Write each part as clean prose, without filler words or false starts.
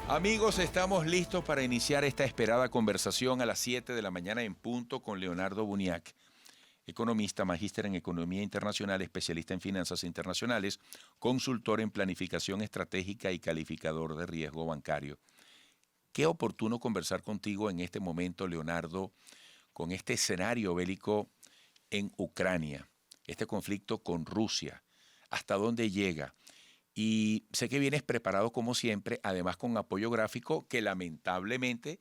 Amigos, estamos listos para iniciar esta esperada conversación a las 7 de la mañana en punto con Leonardo Buniac, economista, magíster en Economía Internacional, especialista en finanzas internacionales, consultor en planificación estratégica y calificador de riesgo bancario. Qué oportuno conversar contigo en este momento, Leonardo, con este escenario bélico en Ucrania, este conflicto con Rusia, hasta dónde llega. Y sé que vienes preparado como siempre, además con apoyo gráfico que lamentablemente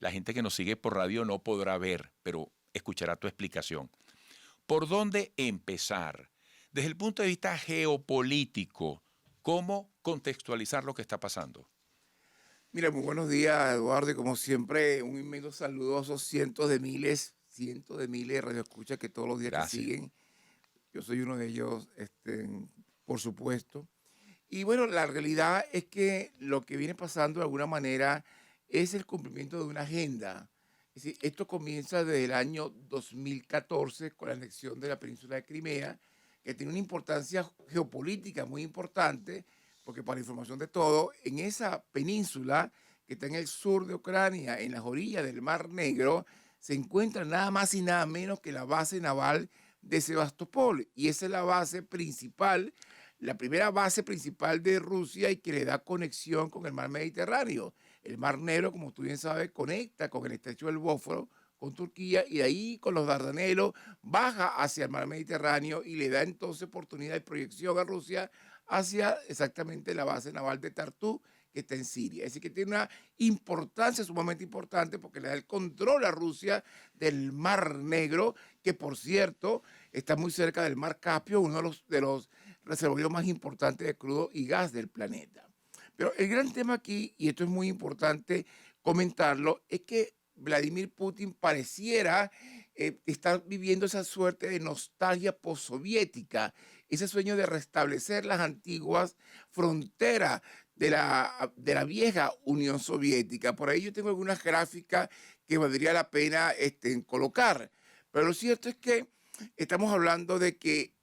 la gente que nos sigue por radio no podrá ver, pero escuchará tu explicación. ¿Por dónde empezar? Desde el punto de vista geopolítico, ¿cómo contextualizar lo que está pasando? Mira, muy buenos días, Eduardo, y como siempre, un inmenso saludo a esos cientos de miles de radioescuchas que todos los días te Gracias. siguen. Yo soy uno de ellos, por supuesto. Y bueno, la realidad es que lo que viene pasando de alguna manera es el cumplimiento de una agenda. Es decir, esto comienza desde el año 2014 con la anexión de la península de Crimea, que tiene una importancia geopolítica muy importante, porque para información de todo, en esa península que está en el sur de Ucrania, en las orillas del Mar Negro, se encuentra nada más y nada menos que la base naval de Sebastopol. Y esa es la base principal, la primera base principal de Rusia y que le da conexión con el mar Mediterráneo. El Mar Negro, como tú bien sabes, conecta con el estrecho del Bósforo, con Turquía, y de ahí con los Dardanelos baja hacia el mar Mediterráneo y le da entonces oportunidad de proyección a Rusia hacia exactamente la base naval de Tartú, que está en Siria. Es decir, que tiene una importancia sumamente importante porque le da el control a Rusia del Mar Negro, que por cierto está muy cerca del Mar Caspio, uno de los reservorios más importantes de crudo y gas del planeta. Pero el gran tema aquí, y esto es muy importante comentarlo, es que Vladimir Putin pareciera estar viviendo esa suerte de nostalgia postsoviética, ese sueño de restablecer las antiguas fronteras de la vieja Unión Soviética. Por ahí yo tengo algunas gráficas que valdría la pena colocar. Pero lo cierto es que estamos hablando de que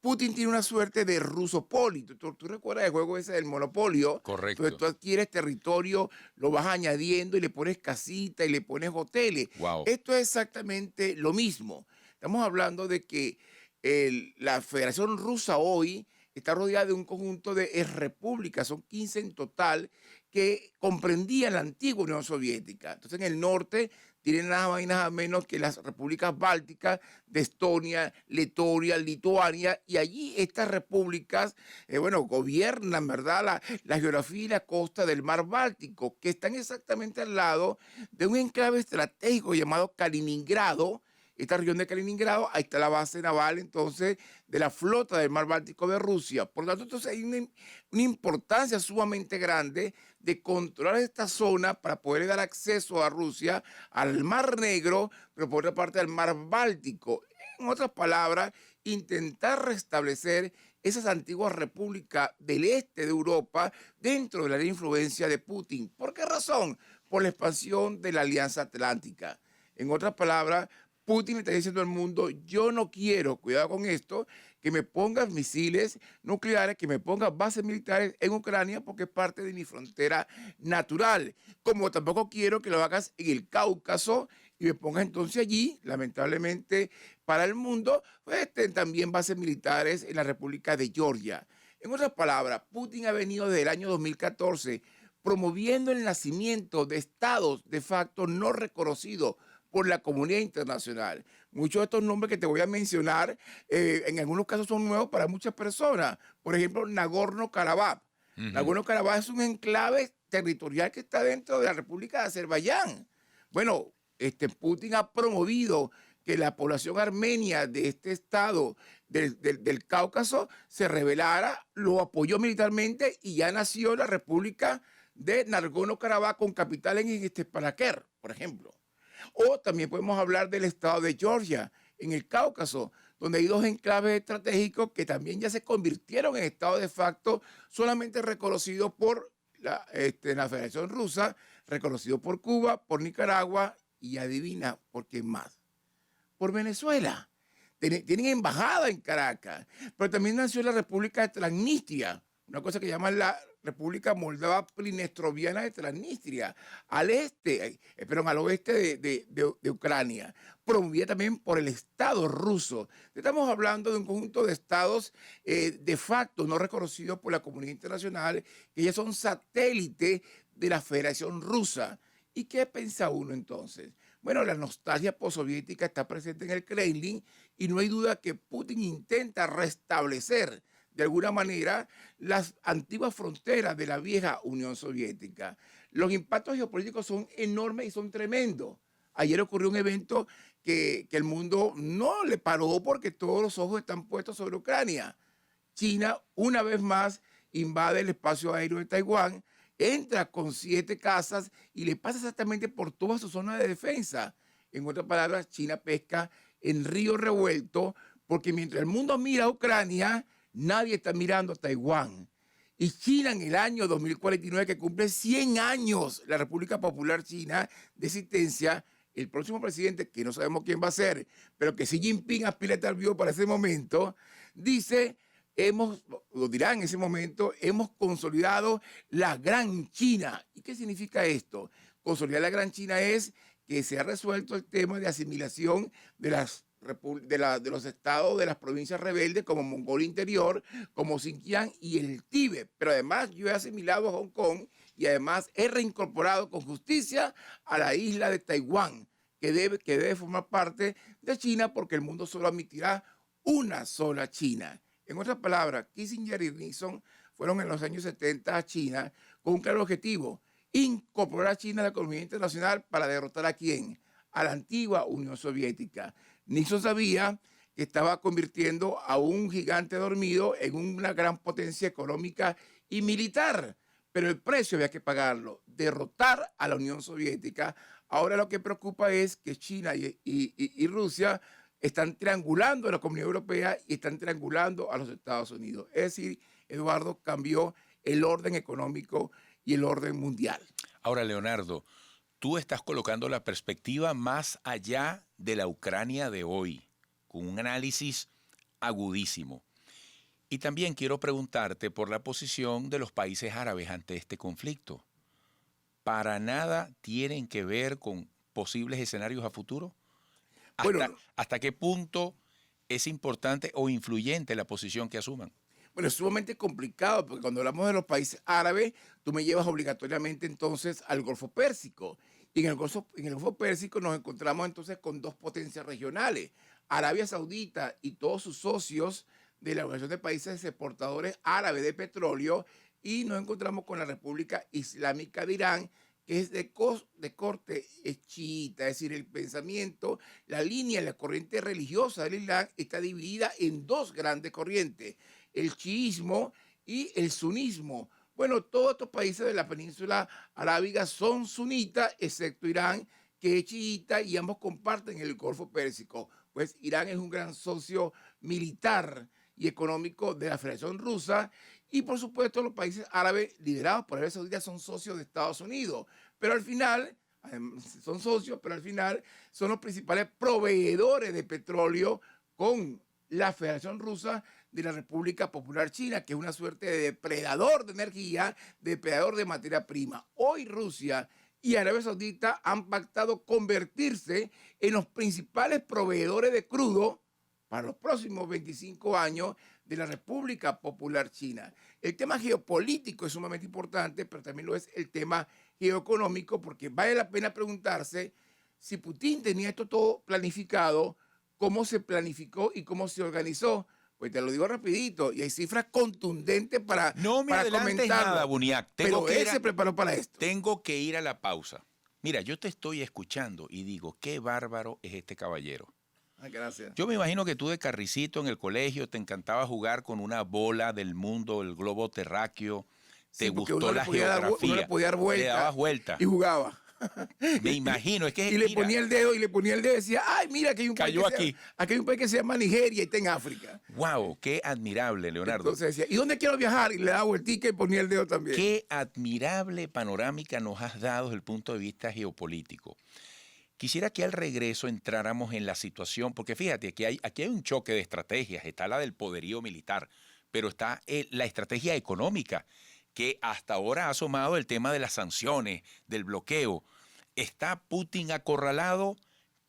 Putin tiene una suerte de rusopolio. ¿Tú recuerdas el juego ese del monopolio? Donde Correcto. tú adquieres territorio, lo vas añadiendo y le pones casita y le pones hoteles. Wow. Esto es exactamente lo mismo. Estamos hablando de que la Federación Rusa hoy está rodeada de un conjunto de repúblicas, son 15 en total, que comprendían la antigua Unión Soviética. Entonces en el norte tienen nada más y nada menos que las repúblicas bálticas de Estonia, Letonia, Lituania, y allí estas repúblicas, gobiernan, ¿verdad?, la geografía y la costa del mar Báltico, que están exactamente al lado de un enclave estratégico llamado Kaliningrado. Esta región de Kaliningrado, ahí está la base naval entonces de la flota del mar Báltico de Rusia. Por lo tanto, entonces hay una importancia sumamente grande de controlar esta zona para poder dar acceso a Rusia al Mar Negro, pero por otra parte al Mar Báltico. En otras palabras, intentar restablecer esas antiguas repúblicas del este de Europa dentro de la influencia de Putin. ¿Por qué razón? Por la expansión de la Alianza Atlántica. En otras palabras, Putin le está diciendo al mundo, yo no quiero, cuidado con esto, que me pongas misiles nucleares, que me pongas bases militares en Ucrania porque es parte de mi frontera natural. Como tampoco quiero que lo hagas en el Cáucaso y me pongas entonces allí, lamentablemente para el mundo, pues también bases militares en la República de Georgia. En otras palabras, Putin ha venido desde el año 2014 promoviendo el nacimiento de estados de facto no reconocidos por la comunidad internacional. Muchos de estos nombres que te voy a mencionar, en algunos casos son nuevos para muchas personas. Por ejemplo, Nagorno-Karabaj. Nagorno-Karabaj es un enclave territorial que está dentro de la República de Azerbaiyán. Bueno, Putin ha promovido que la población armenia de este estado del Cáucaso se rebelara, lo apoyó militarmente y ya nació la República de Nagorno-Karabaj con capital en Stepanakert, por ejemplo. O también podemos hablar del estado de Georgia, en el Cáucaso, donde hay dos enclaves estratégicos que también ya se convirtieron en estado de facto, solamente reconocidos por la Federación Rusa, reconocido por Cuba, por Nicaragua y adivina por qué más. Por Venezuela. Tienen embajada en Caracas, pero también nació la República de Transnistria, una cosa que llaman la República Moldava Pridnestroviana de Transnistria, al perdón, al oeste de Ucrania, promovida también por el Estado ruso. Estamos hablando de un conjunto de estados de facto no reconocidos por la comunidad internacional, que ya son satélites de la Federación Rusa. ¿Y qué piensa uno entonces? Bueno, la nostalgia postsoviética está presente en el Kremlin y no hay duda que Putin intenta restablecer de alguna manera las antiguas fronteras de la vieja Unión Soviética. Los impactos geopolíticos son enormes y son tremendos. Ayer ocurrió un evento que el mundo no le paró porque todos los ojos están puestos sobre Ucrania. China, una vez más, invade el espacio aéreo de Taiwán, entra con 7 casas y le pasa exactamente por toda su zona de defensa. En otras palabras, China pesca en río revuelto porque mientras el mundo mira a Ucrania, nadie está mirando a Taiwán. Y China en el año 2049, que cumple 100 años la República Popular China de existencia, el próximo presidente, que no sabemos quién va a ser, pero que Xi Jinping aspira a estar vivo para ese momento, dice, lo dirá en ese momento, hemos consolidado la Gran China. ¿Y qué significa esto? Consolidar la Gran China es que se ha resuelto el tema de asimilación de los estados de las provincias rebeldes como Mongolia Interior, como Xinjiang y el Tíbet. Pero además yo he asimilado a Hong Kong y además he reincorporado con justicia a la isla de Taiwán, que debe formar parte de China porque el mundo solo admitirá una sola China. En otras palabras, Kissinger y Nixon fueron en los años 70 a China con un claro objetivo: incorporar a China a la economía internacional para derrotar a ¿quién? A la antigua Unión Soviética. Nixon sabía que estaba convirtiendo a un gigante dormido en una gran potencia económica y militar, pero el precio había que pagarlo, derrotar a la Unión Soviética. Ahora lo que preocupa es que China y Rusia están triangulando a la Comunidad Europea y están triangulando a los Estados Unidos. Es decir, Eduardo, cambió el orden económico y el orden mundial. Ahora, Leonardo, tú estás colocando la perspectiva más allá de la Ucrania de hoy, con un análisis agudísimo. Y también quiero preguntarte por la posición de los países árabes ante este conflicto. ¿Para nada tienen que ver con posibles escenarios a futuro? ¿Hasta qué punto es importante o influyente la posición que asuman? Bueno, es sumamente complicado porque cuando hablamos de los países árabes, tú me llevas obligatoriamente entonces al Golfo Pérsico. Y en el Golfo Pérsico nos encontramos entonces con 2 potencias regionales, Arabia Saudita y todos sus socios de la Organización de Países Exportadores Árabes de Petróleo, y nos encontramos con la República Islámica de Irán, que es de corte chiita, es decir, el pensamiento, la línea, la corriente religiosa del Islam está dividida en 2 grandes corrientes, el chiismo y el sunismo. Bueno, todos estos países de la península arábiga son sunitas, excepto Irán, que es chiita, y ambos comparten el Golfo Pérsico. Pues Irán es un gran socio militar y económico de la Federación Rusa, y por supuesto los países árabes liderados por Arabia Saudita son socios de Estados Unidos, pero al final son socios, pero al final son los principales proveedores de petróleo con la Federación Rusa de la República Popular China, que es una suerte de depredador de energía, depredador de materia prima. Hoy Rusia y Arabia Saudita han pactado convertirse en los principales proveedores de crudo para los próximos 25 años de la República Popular China. El tema geopolítico es sumamente importante, pero también lo es el tema geoeconómico, porque vale la pena preguntarse si Putin tenía esto todo planificado, cómo se planificó y cómo se organizó. Pues te lo digo rapidito, y hay cifras contundentes para No me adelantes nada, Buniac. Pero él se preparó para esto. Tengo que ir a la pausa. Mira, yo te estoy escuchando y digo, qué bárbaro es este caballero. Ay, gracias. Yo me imagino que tú de carricito en el colegio te encantaba jugar con una bola del mundo, el globo terráqueo, te gustó la geografía, uno le podía dar vuelta, le dabas vuelta y jugaba. Me imagino, es que y le ponía el dedo y decía, ay, mira, aquí hay un cayó aquí. Aquí hay un país que se llama Nigeria y está en África. Wow, qué admirable, Leonardo. Entonces decía, ¿y dónde quiero viajar? Y le daba vueltica y ponía el dedo también. Qué admirable panorámica nos has dado desde el punto de vista geopolítico. Quisiera que al regreso entráramos en la situación, porque fíjate, aquí hay un choque de estrategias, está la del poderío militar, pero está la estrategia económica, que hasta ahora ha asomado el tema de las sanciones, del bloqueo. ¿Está Putin acorralado?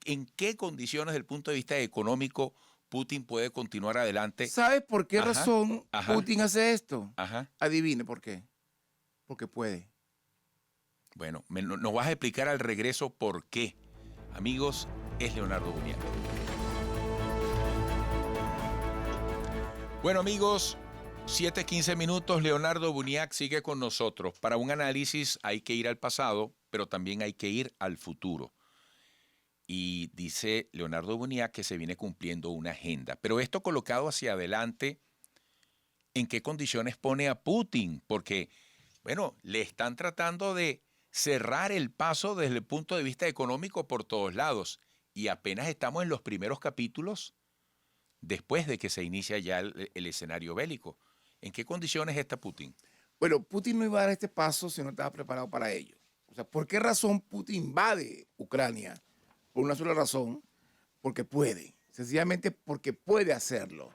¿En qué condiciones desde el punto de vista económico Putin puede continuar adelante? ¿Sabes por qué Ajá, razón ajá, Putin hace esto? ajá. Adivine por qué. Porque puede. Bueno, nos vas a explicar al regreso por qué. Amigos, es Leonardo Buniac. Bueno, amigos, 7:15 minutos. Leonardo Buniac sigue con nosotros. Para un análisis hay que ir al pasado, pero también hay que ir al futuro. Y dice Leonardo Buniac que se viene cumpliendo una agenda. Pero esto colocado hacia adelante, ¿en qué condiciones pone a Putin? Porque, bueno, le están tratando de cerrar el paso desde el punto de vista económico por todos lados. Y apenas estamos en los primeros capítulos después de que se inicia ya el escenario bélico. ¿En qué condiciones está Putin? Bueno, Putin no iba a dar este paso si no estaba preparado para ello. O sea, ¿por qué razón Putin invade Ucrania? Por una sola razón, porque puede. Sencillamente porque puede hacerlo.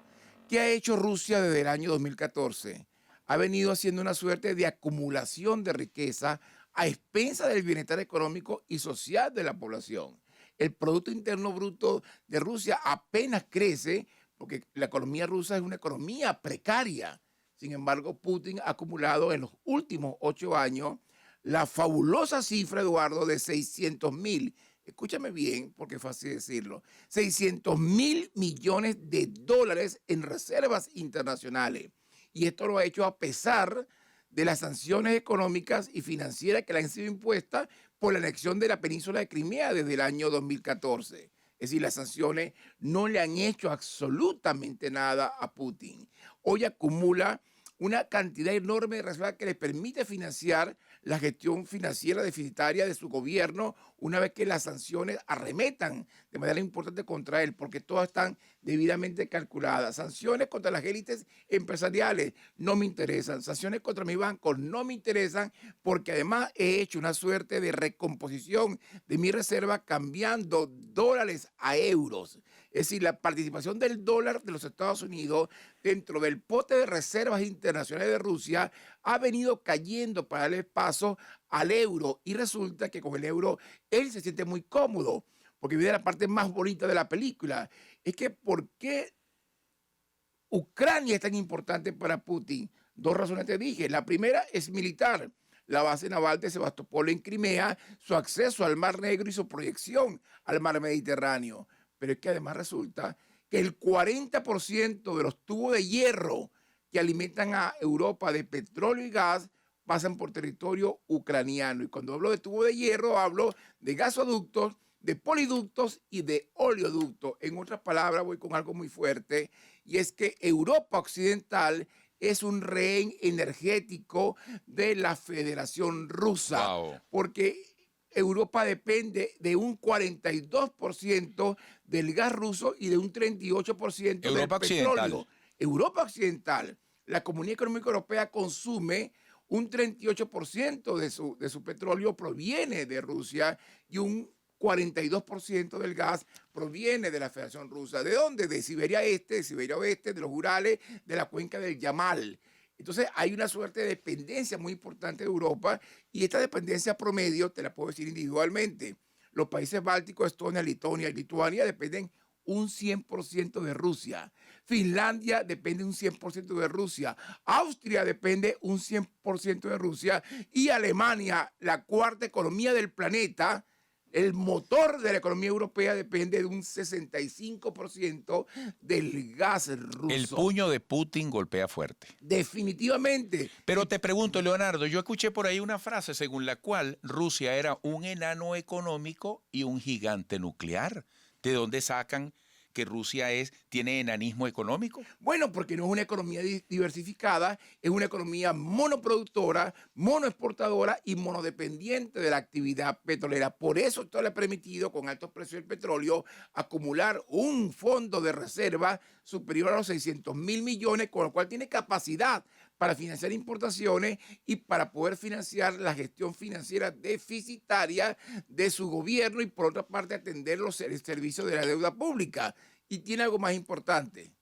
¿Qué ha hecho Rusia desde el año 2014? Ha venido haciendo una suerte de acumulación de riqueza a expensas del bienestar económico y social de la población. El Producto Interno Bruto de Rusia apenas crece porque la economía rusa es una economía precaria. Sin embargo, Putin ha acumulado en los últimos 8 años la fabulosa cifra, Eduardo, de 600.000, escúchame bien porque es fácil decirlo, 600.000 millones de dólares en reservas internacionales. Y esto lo ha hecho a pesar de las sanciones económicas y financieras que le han sido impuestas por la anexión de la península de Crimea desde el año 2014. Es decir, las sanciones no le han hecho absolutamente nada a Putin. Hoy acumula una cantidad enorme de reservas que le permite financiar la gestión financiera deficitaria de su gobierno una vez que las sanciones arremetan de manera importante contra él, porque todas están debidamente calculadas. Sanciones contra las élites empresariales no me interesan. Sanciones contra mis bancos no me interesan, porque además he hecho una suerte de recomposición de mi reserva cambiando dólares a euros. Es decir, la participación del dólar de los Estados Unidos dentro del pote de reservas internacionales de Rusia ha venido cayendo para darle paso al euro. Y resulta que con el euro él se siente muy cómodo, porque viene la parte más bonita de la película. Es que ¿por qué Ucrania es tan importante para Putin? 2 razones te dije. La primera es militar. La base naval de Sebastopol en Crimea, su acceso al Mar Negro y su proyección al Mar Mediterráneo. Pero es que además resulta que el 40% de los tubos de hierro que alimentan a Europa de petróleo y gas pasan por territorio ucraniano. Y cuando hablo de tubo de hierro, hablo de gasoductos, de poliductos y de oleoductos. En otras palabras, voy con algo muy fuerte, y es que Europa Occidental es un rehén energético de la Federación Rusa, Wow. porque Europa depende de un 42% del gas ruso y de un 38% del Europa petróleo. Occidental. Europa Occidental, la Comunidad Económica Europea consume un 38% de su petróleo proviene de Rusia y un 42% del gas proviene de la Federación Rusa. ¿De dónde? De Siberia Este, de Siberia Oeste, de los Urales, de la cuenca del Yamal. Entonces hay una suerte de dependencia muy importante de Europa, y esta dependencia promedio te la puedo decir individualmente. Los países bálticos, Estonia, Lituania y Lituania dependen un 100% de Rusia. Finlandia depende un 100% de Rusia. Austria depende un 100% de Rusia. Y Alemania, la cuarta economía del planeta, el motor de la economía europea, depende de un 65% del gas ruso. El puño de Putin golpea fuerte. Definitivamente. Pero te pregunto, Leonardo, yo escuché por ahí una frase según la cual Rusia era un enano económico y un gigante nuclear. ¿De dónde sacan que Rusia tiene enanismo económico? Bueno, porque no es una economía diversificada, es una economía monoproductora, monoexportadora y monodependiente de la actividad petrolera. Por eso esto le ha permitido, con altos precios del petróleo, acumular un fondo de reserva superior a los 600.000 millones, con lo cual tiene capacidad para financiar importaciones y para poder financiar la gestión financiera deficitaria de su gobierno, y por otra parte atender el servicio de la deuda pública. Y tiene algo más importante.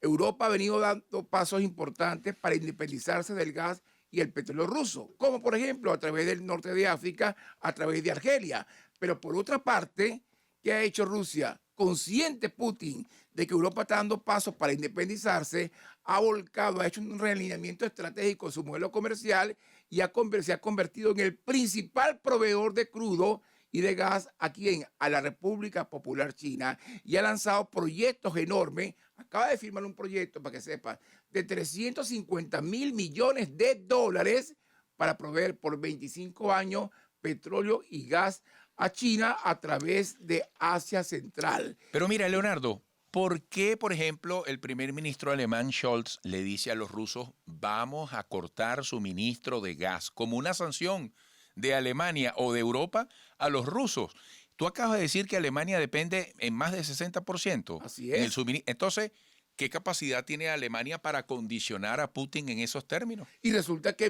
Europa ha venido dando pasos importantes para independizarse del gas y el petróleo ruso, como por ejemplo a través del norte de África, a través de Argelia. Pero por otra parte, ¿qué ha hecho Rusia? Consciente Putin de que Europa está dando pasos para independizarse, ha volcado, ha hecho un realineamiento estratégico de su modelo comercial y se ha convertido en el principal proveedor de crudo y de gas a la República Popular China, y ha lanzado proyectos enormes. Acaba de firmar un proyecto, para que sepa, de 350.000 millones de dólares para proveer por 25 años petróleo y gas a China a través de Asia Central. Pero mira, Leonardo, ¿por qué, por ejemplo, el primer ministro alemán Scholz le dice a los rusos, vamos a cortar suministro de gas como una sanción de Alemania o de Europa a los rusos? Tú acabas de decir que Alemania depende en más del 60%. Así En el es. suministro. Entonces, ¿qué capacidad tiene Alemania para condicionar a Putin en esos términos? Y resulta que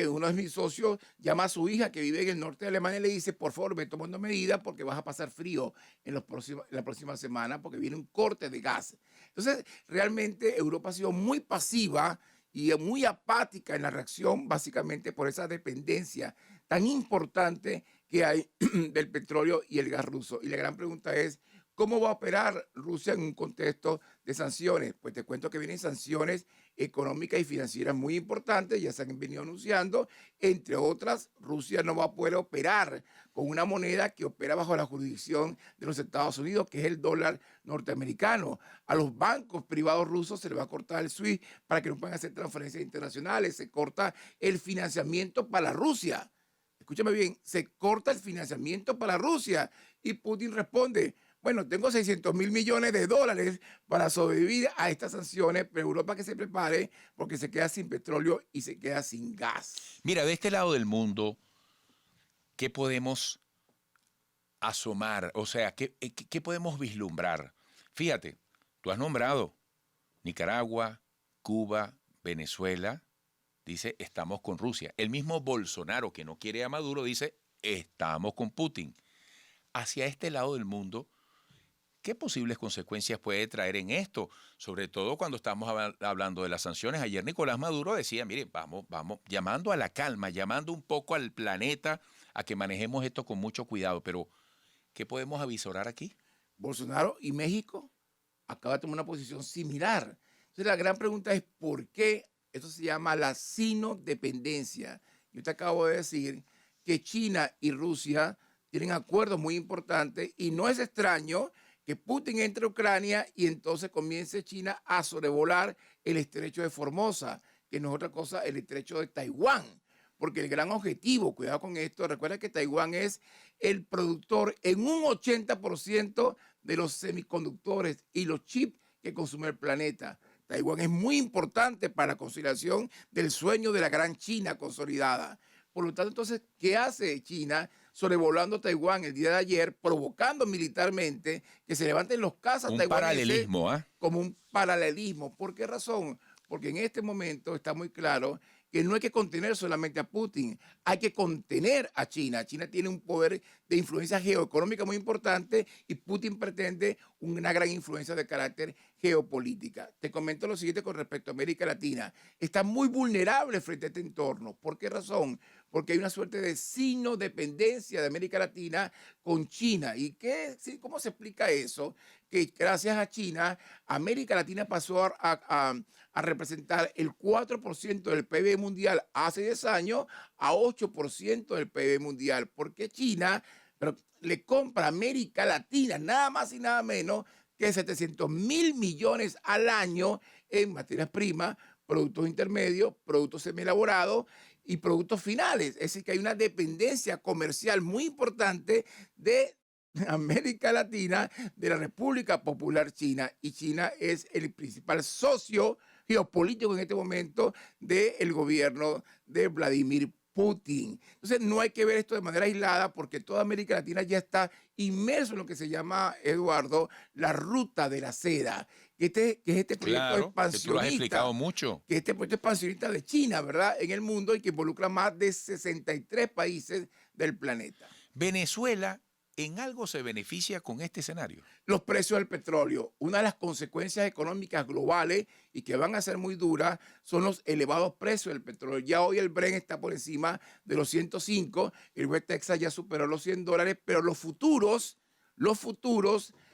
uno de mis socios llama a su hija que vive en el norte de Alemania y le dice, por favor, ve tomando medidas porque vas a pasar frío en la próxima semana porque viene un corte de gas. Entonces, realmente Europa ha sido muy pasiva y muy apática en la reacción, básicamente por esa dependencia tan importante que hay del petróleo y el gas ruso. Y la gran pregunta es, ¿cómo va a operar Rusia en un contexto de sanciones? Pues te cuento que vienen sanciones económicas y financieras muy importantes, ya se han venido anunciando. Entre otras, Rusia no va a poder operar con una moneda que opera bajo la jurisdicción de los Estados Unidos, que es el dólar norteamericano. A los bancos privados rusos se les va a cortar el SWIFT para que no puedan hacer transferencias internacionales. Se corta el financiamiento para Rusia. Escúchame bien, se corta el financiamiento para Rusia. Y Putin responde, bueno, tengo 600.000 millones de dólares para sobrevivir a estas sanciones, pero Europa que se prepare porque se queda sin petróleo y se queda sin gas. Mira, de este lado del mundo, ¿qué podemos asomar? O sea, ¿qué podemos vislumbrar? Fíjate, tú has nombrado Nicaragua, Cuba, Venezuela, dice, estamos con Rusia. El mismo Bolsonaro, que no quiere a Maduro, dice, estamos con Putin. Hacia este lado del mundo, ¿qué posibles consecuencias puede traer en esto? Sobre todo cuando estamos hablando de las sanciones. Ayer Nicolás Maduro decía, mire, vamos, llamando a la calma, llamando un poco al planeta a que manejemos esto con mucho cuidado. Pero, ¿qué podemos avisorar aquí? Bolsonaro y México acaba de tomar una posición similar. Entonces la gran pregunta es, ¿por qué? Esto se llama la sinodependencia. Yo te acabo de decir que China y Rusia tienen acuerdos muy importantes y no es extraño que Putin entre a Ucrania y entonces comience China a sobrevolar el estrecho de Formosa, que no es otra cosa, el estrecho de Taiwán. Porque el gran objetivo, cuidado con esto, recuerda que Taiwán es el productor en un 80% de los semiconductores y los chips que consume el planeta. Taiwán es muy importante para la conciliación del sueño de la gran China consolidada. Por lo tanto, entonces, ¿qué hace China sobrevolando Taiwán el día de ayer, provocando militarmente que se levanten los cazas Un taiwaneses paralelismo, ¿ah? como un paralelismo? ¿Por qué razón? Porque en este momento está muy claro que no hay que contener solamente a Putin, hay que contener a China. China tiene un poder de influencia geoeconómica muy importante y Putin pretende una gran influencia de carácter geopolítica. Te comento lo siguiente con respecto a América Latina. Está muy vulnerable frente a este entorno. ¿Por qué razón? Porque hay una suerte de sinodependencia de América Latina con China. ¿Y cómo se explica eso? Que gracias a China, América Latina pasó a representar el 4% del PIB mundial hace 10 años a 8% del PIB mundial. Porque China le compra a América Latina nada más y nada menos que 700.000 millones al año en materias primas, productos intermedios, productos semielaborados y productos finales. Es decir, que hay una dependencia comercial muy importante de América Latina, de la República Popular China, y China es el principal socio geopolítico en este momento del gobierno de Vladimir Putin. Entonces no hay que ver esto de manera aislada porque toda América Latina ya está inmerso en lo que se llama, Eduardo, la ruta de la seda, que es este proyecto expansionista. Que tú lo has explicado mucho. Que este proyecto expansionista de China, ¿verdad?, en el mundo y que involucra más de 63 países del planeta. Venezuela ¿en algo se beneficia con este escenario? Los precios del petróleo. Una de las consecuencias económicas globales y que van a ser muy duras son los elevados precios del petróleo. Ya hoy el Brent está por encima de los 105, el West Texas ya superó los $100, pero los futuros,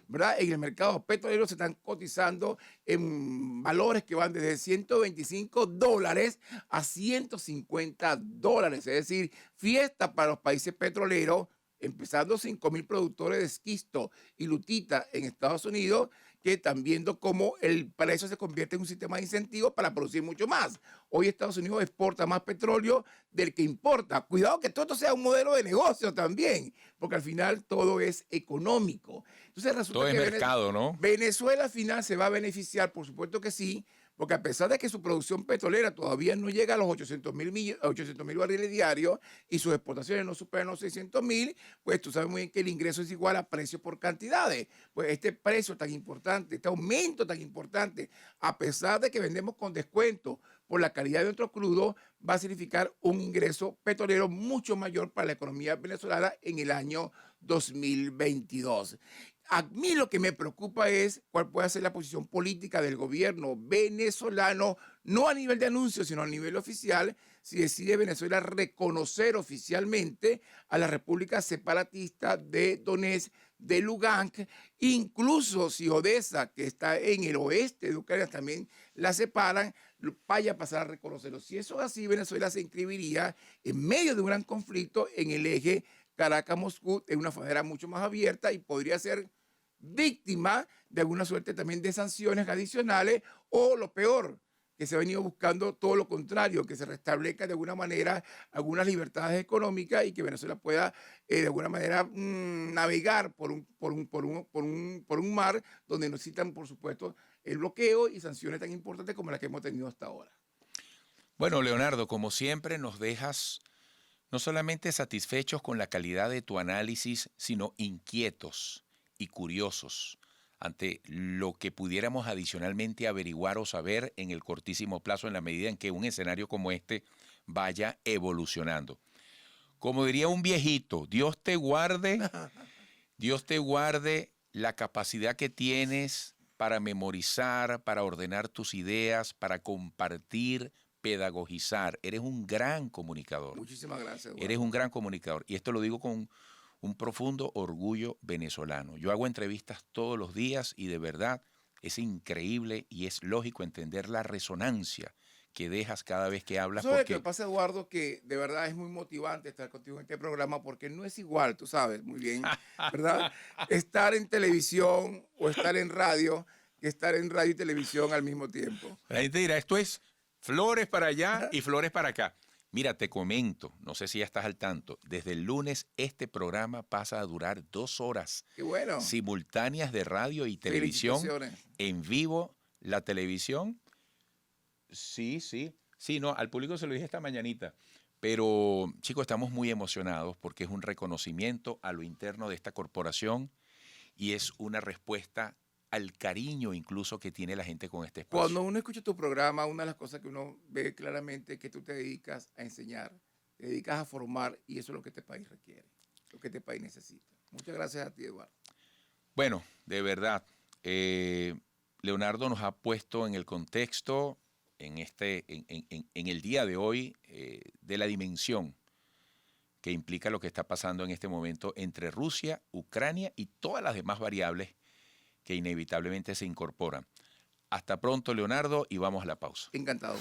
¿verdad? En el mercado petrolero se están cotizando en valores que van desde $125 a $150. Es decir, fiesta para los países petroleros, empezando 5.000 productores de esquisto y lutita en Estados Unidos, que están viendo cómo el precio se convierte en un sistema de incentivos para producir mucho más. Hoy Estados Unidos exporta más petróleo del que importa. Cuidado que todo esto sea un modelo de negocio también, porque al final todo es económico. Entonces resulta Todo es que mercado, ¿no? Venezuela al final se va a beneficiar, por supuesto que sí, porque a pesar de que su producción petrolera todavía no llega a los 800.000 barriles diarios y sus exportaciones no superan los 600.000, pues tú sabes muy bien que el ingreso es igual a precio por cantidades. Pues este precio tan importante, este aumento tan importante, a pesar de que vendemos con descuento por la calidad de nuestro crudo, va a significar un ingreso petrolero mucho mayor para la economía venezolana en el año 2022. A mí lo que me preocupa es cuál puede ser la posición política del gobierno venezolano, no a nivel de anuncios, sino a nivel oficial, si decide Venezuela reconocer oficialmente a la República Separatista de Donetsk, de Lugansk, incluso si Odessa, que está en el oeste de Ucrania, también la separan, vaya a pasar a reconocerlo. Si eso es así, Venezuela se inscribiría en medio de un gran conflicto en el eje Caracas-Moscú, en una frontera mucho más abierta y podría ser víctima de alguna suerte también de sanciones adicionales o lo peor, que se ha venido buscando todo lo contrario, que se restablezca de alguna manera algunas libertades económicas y que Venezuela pueda de alguna manera navegar por un mar donde necesitan, por supuesto, el bloqueo y sanciones tan importantes como las que hemos tenido hasta ahora. Bueno, Leonardo, como siempre nos dejas no solamente satisfechos con la calidad de tu análisis, sino inquietos y curiosos ante lo que pudiéramos adicionalmente averiguar o saber en el cortísimo plazo en la medida en que un escenario como este vaya evolucionando. Como diría un viejito, Dios te guarde la capacidad que tienes para memorizar, para ordenar tus ideas, para compartir, pedagogizar. Eres un gran comunicador. Muchísimas gracias, Eduardo. Eres un gran comunicador. Y esto lo digo con un profundo orgullo venezolano. Yo hago entrevistas todos los días y de verdad es increíble y es lógico entender la resonancia que dejas cada vez que hablas. ¿Sabes qué pasa, Eduardo? Que de verdad es muy motivante estar contigo en este programa porque no es igual, tú sabes muy bien, ¿verdad? Estar en televisión o estar en radio que estar en radio y televisión al mismo tiempo. La gente dirá, esto es flores para allá y flores para acá. Mira, te comento, no sé si ya estás al tanto, desde el lunes este programa pasa a durar 2 horas. ¡Qué bueno! Simultáneas de radio y televisión, en vivo, la televisión. Sí, no, al público se lo dije esta mañanita, pero chicos, estamos muy emocionados porque es un reconocimiento a lo interno de esta corporación y es una respuesta al cariño incluso que tiene la gente con este espacio. Cuando uno escucha tu programa, una de las cosas que uno ve claramente es que tú te dedicas a enseñar, te dedicas a formar y eso es lo que este país requiere, lo que este país necesita. Muchas gracias a ti, Eduardo. Bueno, de verdad, Leonardo nos ha puesto en el contexto, en el día de hoy, de la dimensión que implica lo que está pasando en este momento entre Rusia, Ucrania y todas las demás variables que inevitablemente se incorporan. Hasta pronto, Leonardo, y vamos a la pausa. Encantado.